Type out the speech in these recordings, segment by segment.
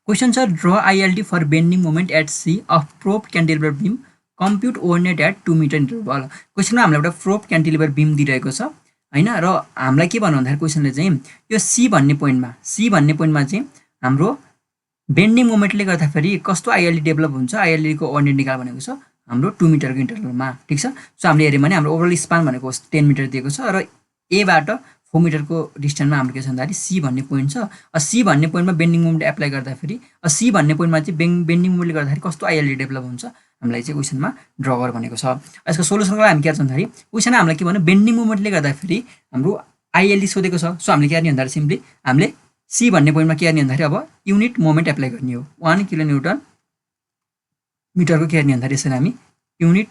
Question छ draw ILD for bending moment at C of propped cantilever beam compute ordinate at 2 metre interval. क्वेसनमा हामीलाई एउटा probe cantilever बिम दिइरहेको छ होइन, र हामीलाई के भन्नु भन्दाखेरि क्वेसनले चाहिँ यो सी भन्ने पोइन्टमा चाहिँ हाम्रो बेन्डिङ मोमेन्टले गर्दाखेरि कस्तो आइएलडी डेभलप हुन्छ, आइएलडीको ओभरनेट निकाल भनेको छ हाम्रो 2 मिटरको इन्टरभलमा। ठिक छ। सो हामीले हेऱ्यौँ भने हाम्रो ओभरअल स्पान भनेको 10 मिटर दिएको छ र एबाट 4 मिटरको डिस्टेन्समा हाम्रो के छ भन्दाखेरि सी भन्ने पोइन्ट छ। सी भन्ने पोइन्टमा बेन्डिङ मोमेन्ट एप्लाई गर्दाखेरि सी भन्ने पोइन्टमा चाहिँ बेन्डिङ मोमेन्टले गर्दाखेरि कस्तो आइएलडी डेभलप हुन्छ हामीलाई चाहिँ क्वेसनमा ड्र गर भनेको छ। यसको सोलुसनको लागि हामी के गर्छ भन्दाखेरि क्वेसनमा हामीलाई के भन्यो बेन्डिङ मोमेन्टले गर्दाखेरि हाम्रो आइएलडी सोधेको छ। सो हामीले के गर्ने भन्दाखेरि सिम्पली हामीले सी भन्ने पोइन्टमा के गर्ने भन्दाखेरि अब युनिट मोमेन्ट एप्लाई गर्ने हो 1 किलो न्युटन मिटरको के गर्ने भन्दाखेरि यसरी हामी युनिट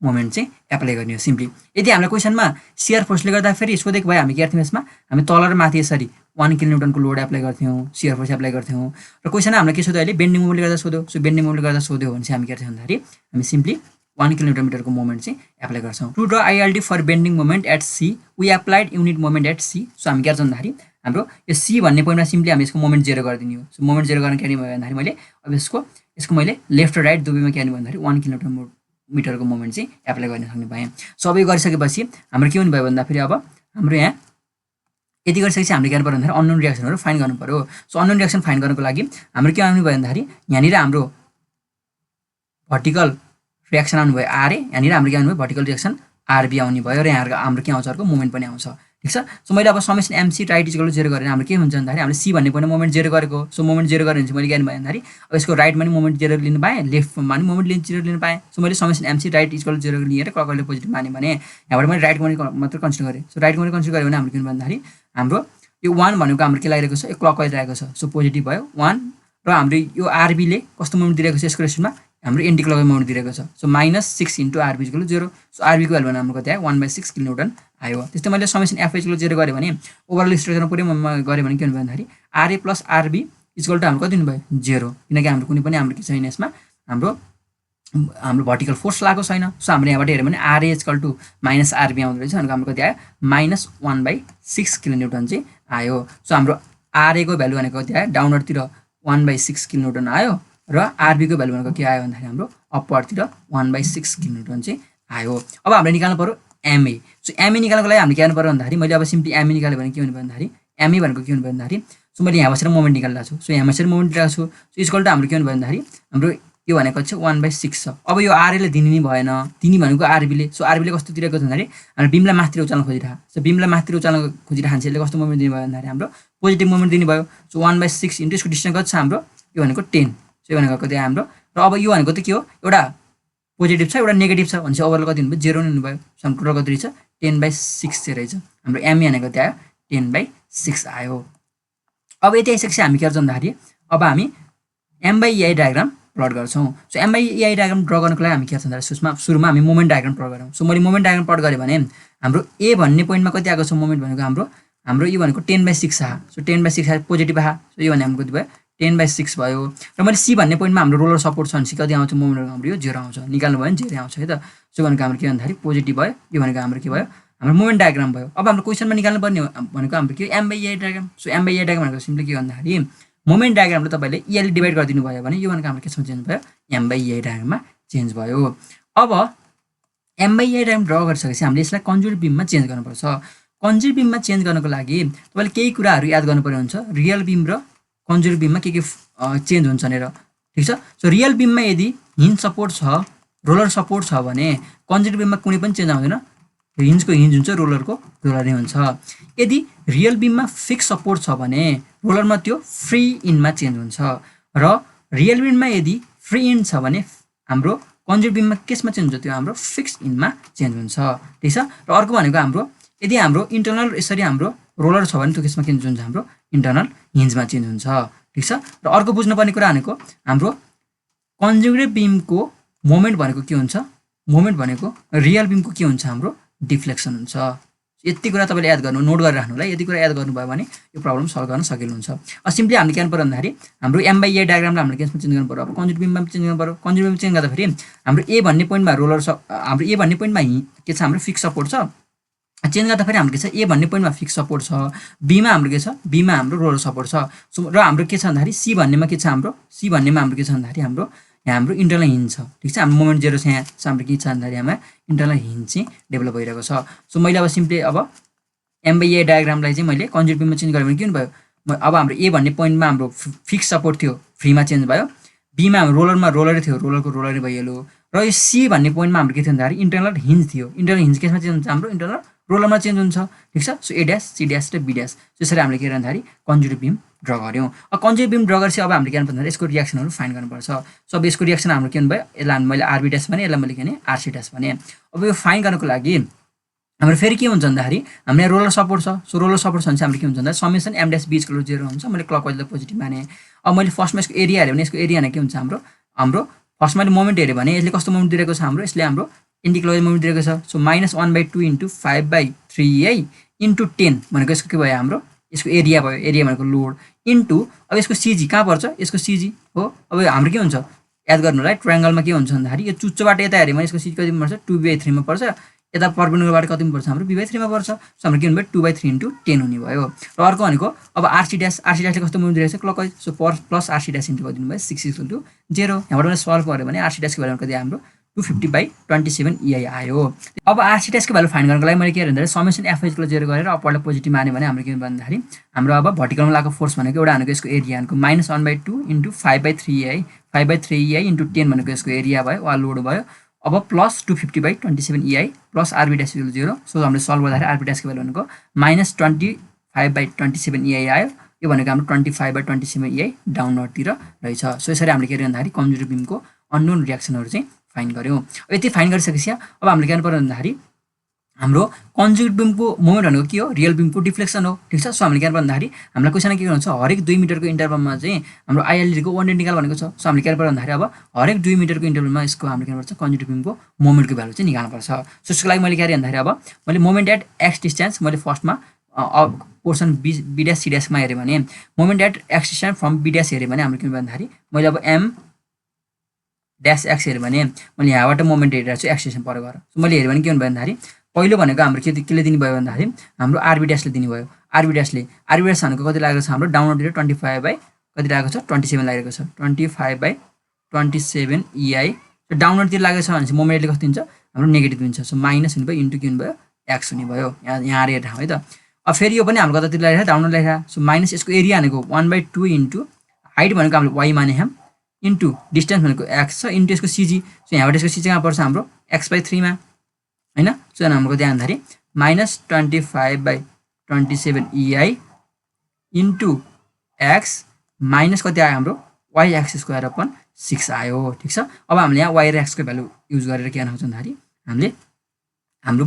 मोमेन्ट चाहिँ एप्लाई गर्ने हो सिम्पली। यदि हामीलाई क्वेसनमा सियर फोर्सले गर्दाखेरि सोधेको भए हामी के गर्थ्यौँ यसमा हामी तल र माथि यसरी 1 किलो न्युटनको लोड एप्लाई गर्थ्यौँ, सियर फोर्स एप्लाई गर्थ्यौँ। र क्वेसनमा हामीलाई के सोध्यो अहिले बेन्डिङ मोमेन्टले गर्दा सोध्यो। सो बेन्डिङ मोमेन्टले गर्दा सोध्यो भने चाहिँ हामी के गर्थ्यौँ भन्दाखेरि हामी सिम्पली 1 किलो न्युटन मिटरको मोमेन्ट चाहिँ एप्लाई गर्छौँ। To draw ILD for bending moment at C we applied unit moment at C. So हामी के गर्छौँ भन्दाखेरि हाम्रो यो सी भन्ने पोइन्टमा सिम्पली हामी यसको मोमेन्ट जेरो गरिदिने हो। सो मोमेन्ट जेरो गर्न के भयो भन्दाखेरि मैले अब यसको मैले लेफ्ट र राइट दुवैमा के गर्ने भन्दाखेरि 1 किलो न्युटन मिटरको मोमेन्ट चाहिँ एप्लाई गर्न सक्ने भएँ। सबै गरिसकेपछि हाम्रो के हुने भयो भन्दाखेरि अब हाम्रो यहाँ यति गरिसकेपछि हामीले के गर्नु पर्यो भन्दाखेरि अननोन रिएक्सनहरू फाइन्ड गर्नु पर्यो। सो अननोन रिएक्सन फाइन्ड गर्नको लागि हाम्रो के आउनु भयो भन्दाखेरि यहाँनिर हाम्रो भर्टिकल रिएक्सन आउनुभयो आरए, यहाँनिर हाम्रो के आउनुभयो भर्टिकल रिएक्सन आरबी आउने भयो र यहाँ हाम्रो के आउँछ अर्को मोमेन्ट पनि आउँछ। ठिक छ। सो मैले अब summation MC right equal zero गरेर हाम्रो के हुन्छ भन्दाखेरि हामीले सी भन्ने पोइन्टमा मोमेन्ट जेरो गरेको। सो मोमेन्ट जेरो गरेर मैले के भयो भन्दाखेरि अब यसको राइटमा नि मोमेन्ट जेरो लिनु पाएँ, लेफ्टमा नि मोमेन्ट जेरो लिनु पाएँ। सो मैले summation MC right equal zero लिएर क्लकले पोजिटिभ माने भने यहाँबाट मैले राइट मोमेन्ट मात्र कन्सिडर गरेँ। सो राइट मोमेन्ट कन्सिडर गऱ्यो भने हाम्रो के भन्दाखेरि हाम्रो यो 1 भनेको हाम्रो के लागिरहेको छ यो क्लकवाइज रहेको छ। सो पोजिटिभ भयो 1 र हाम्रो यो आरबीले कस्तो मोमेन्ट दिइरहेको छ यसको रेस्पेक्टमा हाम्रो एन्टी क्लकवाइज मोमेन्ट दिइरहेको छ। So -6 into RB equal 0। So आरबीको भ्यालु हाम्रो कति आयो 1/6 किलो न्युटन आयो। त्यस्तै मैले समेसन एफ इक्वल 0 गरेँ भने ओभरअल स्ट्रक्चरमा पुरै गरेँ भने के हुने भयो भन्दाखेरि RA plus RB equal to हाम्रो कति हुने भयो 0, किनकि हाम्रो कुनै पनि हाम्रो के छैन यसमा हाम्रो भर्टिकल फोर्स लागेको छैन। सो हाम्रो यहाँबाट हेऱ्यो भने RA equal to minus RB आउँदो रहेछ भनेको हाम्रो कति आयो -1/6 किलो न्युटन चाहिँ आयो। सो हाम्रो आरएको भ्यालु भनेको कति आयो डाउनवर्डतिर 1/6 किलो न्युटन आयो र आरबीको भ्यालु भनेको के आयो भन्दाखेरि हाम्रो अपवर्डतिर 1/6 किलो न्युटन चाहिँ आयो। अब हामीले निकाल्नु पर्यो एमए। सो एमए निकाल्नको लागि हामीले के गर्नु पर्यो भन्दाखेरि मैले अब सिम्पली एमए निकाल्यो भने के हुने भयो भन्दाखेरि एमए भनेको के हुने भयो भन्दाखेरि सो मैले यहाँ बसेर मोमेन्ट निकालिरहेको छु। सो यहाँ बसेर मोमेन्ट लिइरहेको छु। सो इक्वल टु हाम्रो के हुने भयो भन्दाखेरि हाम्रो यो भनेको चाहिँ 1/6 छ। अब यो आरएले दिने नि भएन, दिने भनेको आरबीले। सो आरबीले कस्तो दिइरहेको छ भन्दाखेरि हाम्रो बिमलाई माथितिर उचाल्न खोजिरहेको। सो बिमलाई माथितिर उचाल्न खोजिरहेको मान्छेले कस्तो मोमेन्ट दिने भयो भन्दाखेरि हाम्रो पोजिटिभ मोमेन्ट दिने भयो। सो 1/6 इन्टु यसको डिस्टेन्स कति छ हाम्रो यो भनेको 10। सो यो भनेको कति हाम्रो र अब यो भनेको त के हो एउटा पोजिटिभ छ एउटा नेगेटिभ छ भनेपछि ओभरअल कति हुनुभयो 0 नै हुनुभयो। सो हाम्रो टोटल कति रहेछ 10/6 चाहिँ रहेछ। हाम्रो एमए भनेको कति आयो 10/6 आयो। अब यति आइसकेपछि हामी के गर्छौँ भन्दाखेरि अब हामी एम/ई डायग्राम प्लट गर्छौँ। सो एम/ई डायग्राम ड्र गर्नको लागि हामी के गर्छौँ भन्दाखेरि सुरुमा हामी मोमेन्ट डायग्राम प्लट गरौँ। सो मैले मोमेन्ट डायग्राम प्लट गरेँ भने हाम्रो ए भन्ने पोइन्टमा कति आएको छ मोमेन्ट भनेको हाम्रो यो भनेको 10/6 आयो। सो 10/6 आयो पोजिटिभ आयो। सो यो भने हाम्रो कति भयो 10/6 भयो। र मैले सी भन्ने पोइन्टमा हाम्रो रोलर सपोर्ट छ भने कति आउँछ मोमेन्ट हाम्रो यो 0 आउँछ। निकाल्नु भयो भने 0 आउँछ है त। सो भनेको हाम्रो के भन्दाखेरि पोजिटिभ भयो। यो भनेको हाम्रो के भयो हाम्रो मोमेन्ट डायग्राम भयो। अब हाम्रो क्वेसनमा निकाल्नु पर्ने भनेको हाम्रो के एम/ई डायग्राम। सो एम/ई डायग्राम भनेको सिम्पली के भन्दाखेरि मोमेन्ट डायग्रामले तपाईँले इएलले डिभाइड गरिदिनु भयो भने यो भनेको हाम्रो केसमा चेन्ज भयो एम/ई डायग्राममा चेन्ज भयो। अब एम/ई डायग्राम ड्र गरिसकेपछि हामीले यसलाई कन्जुगेट बिममा चेन्ज गर्नुपर्छ। कन्जुगेट बिममा चेन्ज गर्नको लागि तपाईँले केही कुराहरू याद गर्नुपर्ने हुन्छ रियल बिम र कन्जुगेट बिममा के चेन्ज हुन्छ भनेर। ठिक छ। सो रियल बिममा यदि हिन्ज सपोर्ट छ रोलर सपोर्ट छ भने कन्जुगेट बिममा कुनै पनि चेन्ज आउँदैन। हिन्जको हिन्ज हुन्छ रोलरको रोलर नै हुन्छ। यदि रियल बिममा फिक्स सपोर्ट छ भने रोलरमा त्यो फ्री इनमा चेन्ज हुन्छ र रियल बिममा यदि फ्री इन छ भने हाम्रो कन्जुगेट बिममा केसमा चेन्ज हुन्छ त्यो हाम्रो फिक्स इनमा चेन्ज हुन्छ। ठिक छ। र अर्को भनेको हाम्रो यदि हाम्रो इन्टरनल यसरी हाम्रो रोलर छ भने त्यो केसमा चेन्ज हुन्छ हाम्रो इन्टरनल हिन्जमा चेन्ज हुन्छ। ठिक छ। र अर्को बुझ्नुपर्ने कुरा भनेको हाम्रो कन्जुगेट बिमको मोमेन्ट भनेको के हुन्छ मोमेन्ट भनेको रियल बिमको के हुन्छ हाम्रो डिफ्लेक्सन हुन्छ। यति कुरा तपाईँले याद गर्नु नोट गरेर राख्नुलाई। यति कुरा याद गर्नुभयो भने यो प्रब्लम सल्भ गर्न सकिनुहुन्छ। सिम्पली हामीले के गर्नु पर्यो भन्दाखेरि हाम्रो एम/ई डायग्रामलाई हामीले केसमा चेन्ज गर्नु पर्यो अब कन्जुगेट बिममा चेन्ज गर्नु पर्यो। कन्जुगेट बिममा चेन्ज गर्दाखेरि हाम्रो ए भन्ने पोइन्टमा रोलर हाम्रो ए भन्ने पोइन्टमा के छ हाम्रो फिक्स सपोर्ट छ चेन्ज गर्दाखेरि हाम्रो के छ ए भन्ने पोइन्टमा फिक्स सपोर्ट छ, बीमा हाम्रो के छ बीमा हाम्रो रोलर सपोर्ट छ। सो र हाम्रो के छ भन्दाखेरि सी भन्नेमा के छ हाम्रो सी भन्नेमा हाम्रो के छ भन्दाखेरि हाम्रो यहाँ हाम्रो इन्टरनल हिन्ज छ, ठिक छ। हाम्रो मोमेन्ट जेरो छ, यहाँ हाम्रो के छ भन्दाखेरि हाम्रो इन्टरनल हिन्ज चाहिँ डेभलप भइरहेको छ। सो मैले अब सिम्पली अब एम/ए डायग्रामलाई चाहिँ मैले कन्जुगेट बिममा चेन्ज गरेँ भने के हुने भयो, अब हाम्रो ए भन्ने पोइन्टमा हाम्रो फिक्स सपोर्ट थियो, फ्रीमा चेन्ज भयो। बीमा हाम्रो रोलरमा रोलरै थियो, रोलरको रोलरै भइहाल्यो। र यो सी भन्ने पोइन्टमा हाम्रो के थियो भन्दाखेरि इन्टरनल हिन्ज थियो। इन्टरनल हिन्ज केसमा चेन्ज हुन्छ हाम्रो इन्टरनल रोलरमा चेन्ज हुन्छ, ठिक छ। So a dash C dash र बी ड्यास त्यसरी हामीले के गर्नु भन्दाखेरि कन्जुगेट बिम ड्र गऱ्यौँ। अब कन्जुगेट बिम ड्र गरेपछि अब हामीले के गर्नु भन्दाखेरि यसको रियाक्सनहरू फाइन्ड गर्नुपर्छ। सो अब यसको रियाक्सन हाम्रो के हुनुभयो, यसलाई मैले आरबी ड्यास भने, यसलाई मैले के भने आरसी ड्यास भने। अब यो फाइन्ड गर्नको लागि हाम्रो फेरि के हुन्छ भन्दाखेरि हाम्रो यहाँ रोलर सपोर्ट छ। सो रोलर सपोर्ट छ भने चाहिँ हाम्रो के हुन्छ भन्दा summation M dash B equal to 0 हुन्छ। मैले क्लकवाइजलाई पोजिटिभ माने। अब मैले फर्स्टमा यसको एरिया हेऱ्यो भने यसको एरिया के हुन्छ हाम्रो हाम्रो फर्स्टमा मैले मोमेन्ट हेऱ्यो भने यसले कस्तो मोमेन्ट दिएको छ हाम्रो, यसले हाम्रो एन्टिक्लकवाइज मोमेन्ट दिएको छ। सो -1/2 × 5/3 इन्टु 10 भनेको यसको के भयो हाम्रो यसको एरिया भयो, एरिया भनेको लोड इन्टु अब यसको सिजी कहाँ पर्छ, यसको सिजी हो। अब हाम्रो के हुन्छ याद गर्नु होला है, ट्रायङ्गलमा के हुन्छ भन्दाखेरि यो चुच्चोबाट यता हेऱ्यो भने यसको सिजी कतिमा पर्छ 2/3 मा पर्छ, यता परपेन्डिकुलरबाट कतिमा पर्छ हाम्रो b/3 मा पर्छ। सो हाम्रो के हुने भयो 2/3 × 10 हुने भयो। र अर्को भनेको अब आरसी ड्यासले कस्तो मोमेन्ट दिएको छ clockwise. So plus RC dash into गरिदिनु भयो 6 = 0। यहाँबाट मैले सल्भ गऱ्यो भने आरसी ड्यासको भ्यालु कति हाम्रो 250/27 EI आयो। अब आरसी ड्यासको भ्यालु फाइन्ड गर्नको लागि मैले के भन्दाखेरि समेसन एफ इक्वल 0 गरेर अपरलाई पोजिटिभ माने भने हाम्रो के भन्दाखेरि हाम्रो अब भर्टिकलमा लागेको फोर्स भनेको एउटा भनेको यसको एरिया भनेको -1/2 × 5/3 EI 5/3 EI इन्टु 10 भनेको यसको एरिया भयो वा लोड भयो। अब plus 250/27 EI plus RB dash equal 0। So हामीले सल्भ गर्दाखेरि आरबी ड्यासको भ्यालु भनेको -25/27 EI आयो। यो भनेको हाम्रो 25/27 EI डाउनवर्डतिर रहेछ। सो यसरी हामीले के गर्यो भन्दाखेरि कन्जुगेट बिमको अननोन रियाक्सनहरू चाहिँ फाइन्ड गऱ्यौँ। यति फाइन्ड गरिसकेपछि अब हामीले के गर्नु पर्यो भन्दाखेरि हाम्रो कन्जुगेट बिमको मोमेन्ट भनेको के हो, रियल बिमको डिफ्लेक्सन हो, ठिक छ। सो हामीले के गर्नु भन्दाखेरि हामीलाई क्वेसनमा के गर्नु छ, हरेक 2 मिटरको इन्टरभलमा चाहिँ हाम्रो आइएलडीको 1 निकाल भनेको छ। सो हामीले के गर्नु पर्यो भन्दाखेरि अब हरेक 2 मिटरको इन्टरभलमा यसको हामीले के गर्नुपर्छ कन्जुगेट बिमको मोमेन्टको भ्यालु चाहिँ निकाल्नुपर्छ। सो यसको लागि मैले के गरेँ भन्दाखेरि अब मैले मोमेन्ट एट एक्स डिस्टेन्स मैले फर्स्टमा पोर्सन बी ड्यास सी ड्यासमा हेऱ्यो भने moment at X distance from B dash हेऱ्यो भने हाम्रो के भन्दाखेरि मैले अब एम ड्यास एक्स हेऱ्यो भने मैले यहाँबाट मोमेन्ट हेरिरहेको छु एक्स डिस्टेन्स पर गएर। सो मैले हेऱ्यो भने के हुनुभयो भन्दाखेरि पहिलो भनेको हाम्रो केले दिनु भयो भन्दाखेरि हाम्रो आरबी ड्यासले दिनुभयो। आरबी ड्यास भनेको कति लागेको छ हाम्रो डाउनवर्डतिर 25 कति लागेको छ 27 लागेको छ 25/27 EI। डाउनवर्डतिर लागेको छ भने चाहिँ मोमेन्टले कस्तो दिन्छ हाम्रो नेगेटिभ दिन्छ। सो माइनस हुने भयो इन्टु के हुने भयो एक्स हुने भयो। यहाँ हेरेर है त। अब फेरि यो पनि हाम्रो कतातिर लगाइरहेको डाउनवर्ड लगाइरहेको। सो माइनस यसको एरिया भनेको 1/2 इन्टु हाइट भनेको हामीले वाइ माने हम इन्टु डिस्टेन्स भनेको एक्स छ इन्टु यसको सिजी। सो यहाँबाट यसको सिजी कहाँ पर्छ हाम्रो x/3 मा हैन। सो हाम्रो कति आउँदाखेरि -25/27 EI इन्टु एक्स माइनस कति आयो हाम्रो y(x²/6 आयो, ठिक छ। अब हामीले यहाँ y र x को भ्यालु युज गरेर के गर्न सक्छौँ भन्दाखेरि हामीले हाम्रो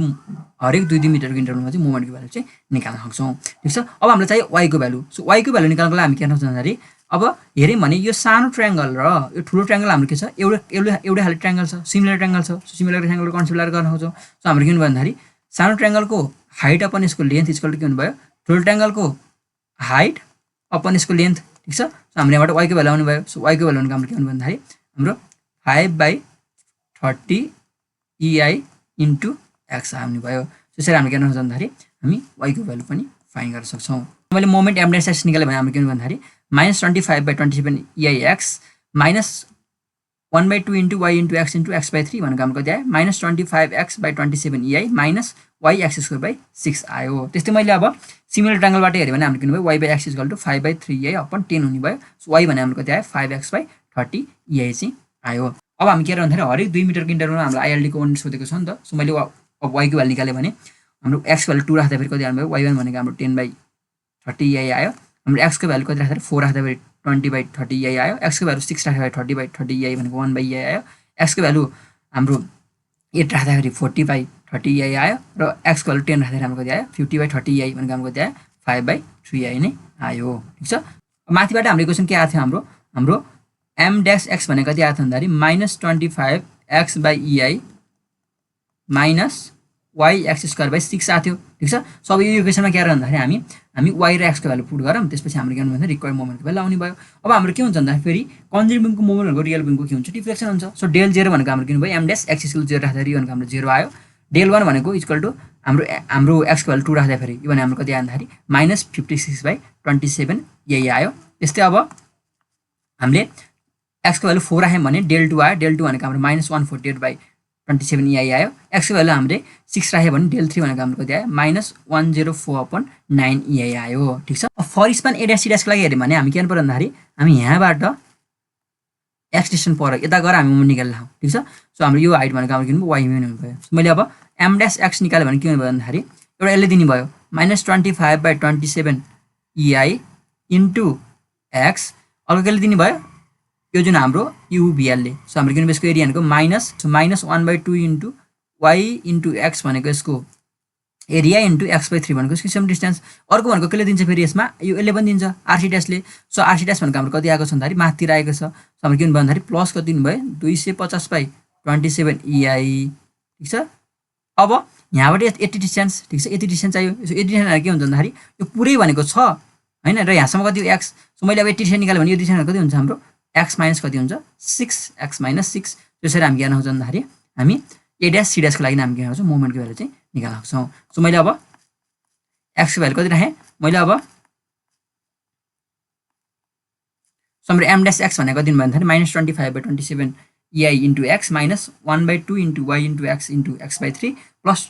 हरेक 2 मिटरको इन्टरभलमा चाहिँ मोमेन्टको भ्यालु चाहिँ निकाल्न सक्छौँ, ठिक छ। अब हामीलाई चाहियो y को भ्यालु। सो y को भ्यालु निकाल्नको लागि हामी के गर्न सक्छौँ भन्दाखेरि अब हेऱ्यौँ भने यो सानो ट्रायङ्गल र यो ठुलो ट्रायङ्गल हाम्रो के छ एउटै खाले ट्रायङ्गल छ, सिमिलर ट्रायङ्गल छ। सो सिमिलर ट्रायङ्गलको कन्सेप्ट लगाएर गर्न सक्छौँ। सो हाम्रो के हुनु भयो भन्दाखेरि सानो ट्रायङ्गलको हाइट अपन यसको लेन्थ इक्वल टु के हुनुभयो ठुलो ट्रायङ्गलको हाइट अपन यसको लेन्थ, ठिक छ। सो हाम्रो यहाँबाट y को भ्यालु आउनु भयो। सो y को भ्यालु हाम्रो के हुनु भयो भन्दाखेरि हाम्रो 5/30 EI इन्टु x आउनु भयो। त्यसरी हामीले के गर्न सक्छौँ भन्दाखेरि हामी y को भ्यालु पनि फाइन्ड गर्न सक्छौँ। मैले मोमेन्ट m ड्यास x निकालेँ भने हाम्रो के हुनु भन्दाखेरि -25/27 EIX minus 1/2 into y into x into x/3 भनेको हाम्रो कति आयो -25x/27 EI माइनस y(x²/6 आयो। त्यस्तै मैले अब सिमिलर ट्रायङ्गलबाट हेऱ्यो भने हाम्रो के हुनु भयो y/x = 5/3 EI अपन 10 हुने भयो। सो y भने हाम्रो कति आयो 5x/30 EI चाहिँ आयो। अब हामी के गर्नु भन्दाखेरि हरेक 2 मिटरको इन्टरभलमा हाम्रो आइएलडीको कोअर्डिनेट सोधेको छ नि त। सो मैले अब y को भ्यालु निकालेँ भने हाम्रो x को भ्यालु 2 राख्दा फेरि कति आउनु भयो y1 भनेको हाम्रो 10/30 EI आयो। हाम्रो x को भ्यालु कति राख्दाखेरि 4 राख्दाखेरि 20/30 EI आयो। x को भ्यालु 6 राख्दाखेरि 30/30 EI भनेको 1/EI आयो। x को भ्यालु हाम्रो 8 राख्दाखेरि 40/30 EI आयो र x को भ्यालु 10 राख्दाखेरि हाम्रो कति आयो 50/30 EI भनेको हाम्रो कति आयो 5/3 EI नै आयो, ठिक छ। माथिबाट हाम्रो क्वेसन के आएको थियो हाम्रो m(x) भनेको कति आएको थियो भन्दाखेरि -25x/EI माइनस y(x²/6 आएको थियो, ठिक छ। सो अब यो इक्वेसनमा के गर्नु भन्दाखेरि हामी y र x को भ्यालु पुट गरौँ। त्यसपछि हाम्रो के गर्नु भन्दा रिक्वायर्ड मोमेन्टको भ्यालु आउने भयो। अब हाम्रो के हुन्छ भन्दाखेरि फेरि कन्जुगेट बिमको मोमेन्ट भनेको रियल बिमको के हुन्छ डिफ्लेक्सन हुन्छ। सो del 0 भनेको हाम्रो के हुनु भयो m(x) = 0 राख्दाखेरि भनेको हाम्रो 0 आयो। del 1 भनेको इक्वल टु हाम्रो एक्सको भ्यालु 2 राख्दाखेरि यो भने हाम्रो कति आयो भन्दाखेरि -56/27 यही आयो। त्यस्तै अब हामीले एक्सको भ्यालु 4 राख्यौँ भने del 2 आयो। del 2 भनेको हाम्रो -148/27 यही आयो। एक्सको भ्यालु हामीले 6 राख्यो भने del 3 भनेको हाम्रो कति आयो -104/9 यही आयो। ठिक छ। फर स्पान a ' c' को लागि हेर्यौँ भने हामी के गर्नु पर्यो भन्दाखेरि हामी यहाँबाट एक्स डिस्टेन्स पर यता गएर हामी मोमेन्ट निकाल्न लाउँ। ठिक छ। सो हाम्रो यो हाइट भनेको हाम्रो के हुनु भयो y हुनु भयो। मैले अब m' x निकाल्यो भने के हुनु भयो भन्दाखेरि एउटा यसले दिने भयो -25/27 ei इन्टु x। अर्को केले दिने भयो यो जुन हाम्रो UVL ले। सो हाम्रो के यसको एरिया भनेको -1/2 इन्टु y इन्टु x भनेको यसको एरिया इन्टु x/3 भनेको यसको सेम डिस्टेन्स। अर्को भनेको केले दिन्छ फेरि यसमा यो यसले पनि दिन्छ RC' ले। सो RC' भनेको हाम्रो कति आएको छ भन्दाखेरि माथितिर आएको छ। सो हाम्रो के हुनु भयो भन्दाखेरि प्लस कति हुनु भयो 250/27 ei। ठिक छ। अब यहाँबाट यति डिस्टेन्स, ठिक छ, यति डिस्टेन्स चाहियो। सो यति डिस्टेन्स के हुन्छ भन्दाखेरि यो पुरै भनेको छ हैन, र यहाँसम्म कति x। सो मैले अब यति डिस्टेन्स निकाल्यो भने यो डिस्टेन्स कति हुन्छ हाम्रो x माइनस कति हुन्छ 6x - 6। त्यसरी हामी के गर्न सक्छौँ भन्दाखेरि हामी a' c' को लागि हामी के गर्छौँ मोमेन्टको भ्यालु चाहिँ निकाल्न सक्छौँ। सो मैले अब x को भ्यालु कति राखेँ मैले अब हाम्रो m' भनेको कति भयो भन्दाखेरि -25/27 ei into x -1/2 into y into x into x/3 plus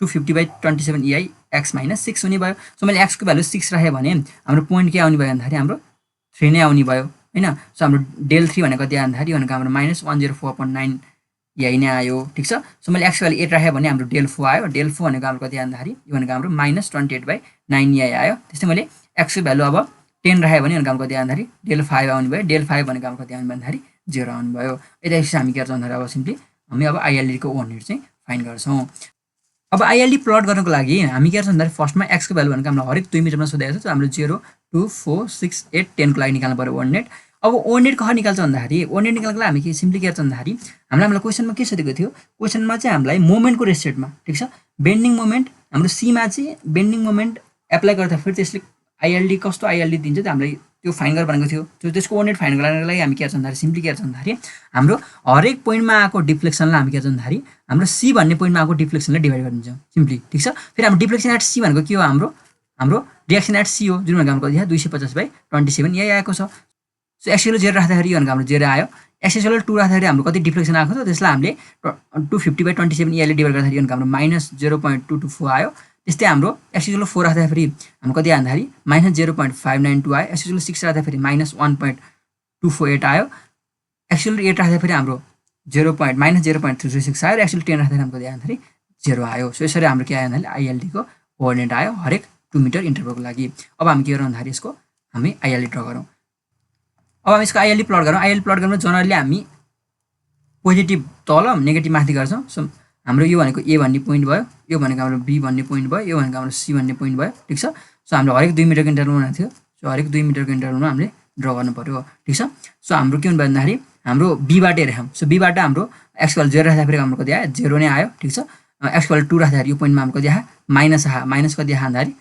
250/27 ei x - 6 हुने भयो। सो मैले x को भ्यालु 6 राखेँ भने हाम्रो पोइन्ट के आउने भयो भन्दाखेरि हाम्रो 3 नै आउने भयो हैन। सो हाम्रो del 3 भनेको कति आयो भन्दाखेरि भनेको हाम्रो -104/9 यही नै आयो। ठिक छ। सो मैले x को भ्यालु 8 राखेँ भने हाम्रो del 4 आयो। del 4 भनेको हाम्रो कति आयो भन्दाखेरि यो भनेको हाम्रो -28/9 यही आयो। त्यस्तै मैले x को भ्यालु अब 10 राखेँ भने भनेको हाम्रो कति आयो भन्दाखेरि del 5 आउने भयो। del 5 भनेको हाम्रो कति आउने भयो भन्दाखेरि 0 आउने भयो। यता हामी के गर्छौँ भन्दाखेरि अब सिम्पली हामी अब ILD को कोअर्डिनेट चाहिँ फाइन्ड गर्छौँ। अब ILD प्लट गर्नको लागि हामी के गर्छौँ भन्दाखेरि फर्स्टमा x को भ्यालु भनेको हाम्रो हरेक 2 मिटरमा सोधेको छ। हाम्रो 0 2 4 6 8 10 को लागि निकाल्नु पर्यो कोअर्डिनेट। अब कोअर्डिनेट कसरी निकाल्छ भन्दाखेरि कोअर्डिनेट निकाल्नको लागि हामी के सिम्पली के गर्छौँ भन्दाखेरि हामीलाई क्वेसनमा के सोधेको थियो, क्वेसनमा चाहिँ हामीलाई मोमेन्टको रेस्पेक्टमा, ठिक छ, बेन्डिङ मोमेन्ट हाम्रो सीमा चाहिँ बेन्डिङ मोमेन्ट एप्लाई गर्दा फेरि त्यसले ILD कस्तो ILD दिन्छ त्यो हामीलाई त्यो फाइन गरेर भनेको थियो। त्यसको कोअर्डिनेट फाइन गर्नको लागि हामी के गर्छौँ भन्दाखेरि सिम्पली के गर्छौँ भन्दाखेरि हाम्रो हरेक पोइन्टमा आएको डिफ्लेक्सनलाई हामी के गर्छौँ भन्दाखेरि हाम्रो C भन्ने पोइन्टमा आएको डिफ्लेक्सनले डिभाइड गरिदिन्छौँ सिम्पली। ठिक छ। फेरि हाम्रो डिफ्लेक्सन एट C भनेको के हो हाम्रो रिएक्सन एट C हो, जुन भनेको हाम्रो कति 250/27 यही आएको छ। सो x को 0 राख्दाखेरि यो भनेको हाम्रो 0 आयो। x को 2 राख्दाखेरि हाम्रो कति डिफ्लेक्सन आएको थियो त्यसलाई हामीले 250/27 यहीले डिभाइड गर्दाखेरि यो हाम्रो -0.224 आयो। त्यस्तै हाम्रो x को 4 राख्दाखेरि हाम्रो कति आयो भन्दाखेरि -0.592 आयो। x को 6 राख्दाखेरि -1.248 आयो। x को 8 राख्दाखेरि हाम्रो -0.336 आयो। र x को 10 राख्दाखेरि हाम्रो कति आयो भन्दाखेरि 0 आयो। सो यसरी हाम्रो के आयो भन्दाखेरि ILD को कोअर्डिनेट आयो हरेक 2 मिटर इन्टरभलको लागि। अब हामी के गरौँ भन्दाखेरि यसको हामी ILD ड्र गरौँ। अब हामी यसको ILD प्लट गरौँ। ILD प्लट गर्नु जनरली हामी पोजिटिभ तल नेगेटिभ माथि गर्छौँ। सो हाम्रो यो भनेको A भन्ने पोइन्ट भयो, यो भनेको हाम्रो B भन्ने पोइन्ट भयो, यो भनेको हाम्रो C भन्ने पोइन्ट भयो। ठिक छ। सो हाम्रो हरेक 2 मिटरको इन्टरभलमा थियो। सो हरेक 2 मिटरको इन्टरभलमा हामीले ड्र गर्नु पर्यो। ठिक छ। सो हाम्रो के हुनु भयो भन्दाखेरि हाम्रो Bबाट हेरौँ। सो Bबाट हाम्रो x को 0 राख्दाखेरि हाम्रो कति आयो 0 नै आयो। ठिक छ। x को 2 राख्दाखेरि यो पोइन्टमा हाम्रो कति आयो माइनस आयो। माइनस कति आयो भन्दाखेरि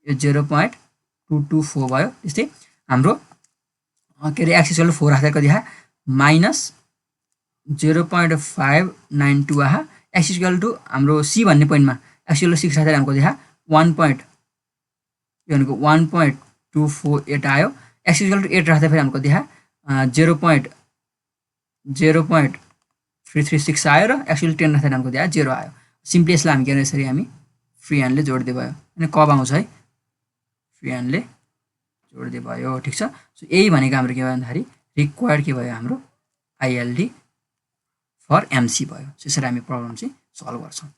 यो 0.224 भयो। त्यस्तै हाम्रो के अरे x को 4 राख्दाखेरि कति आयो -0.592 आयो। x = हाम्रो C भन्ने पोइन्टमा x को 6 राख्दाखेरि हाम्रो कति आयो 1.248 आयो। x = 8 राख्दाखेरि हाम्रो कति आयो 0.336 आयो। र x = 10 राख्दाखेरि हाम्रो कति आयो 0 आयो। सिम्पली यसलाई हामी के गर्नु यसरी हामी फ्री ह्यान्डले जोड्दै भयो अनि कब आउँछ है फ्री ह्यान्डले जोड्दै भयो। ठिक छ। सो यही भनेको हाम्रो के भयो भन्दाखेरि रिक्वायर्ड के भयो हाम्रो ILD फर MC भयो। यसरी हामी प्रब्लम चाहिँ सल्भ गर्छौँ।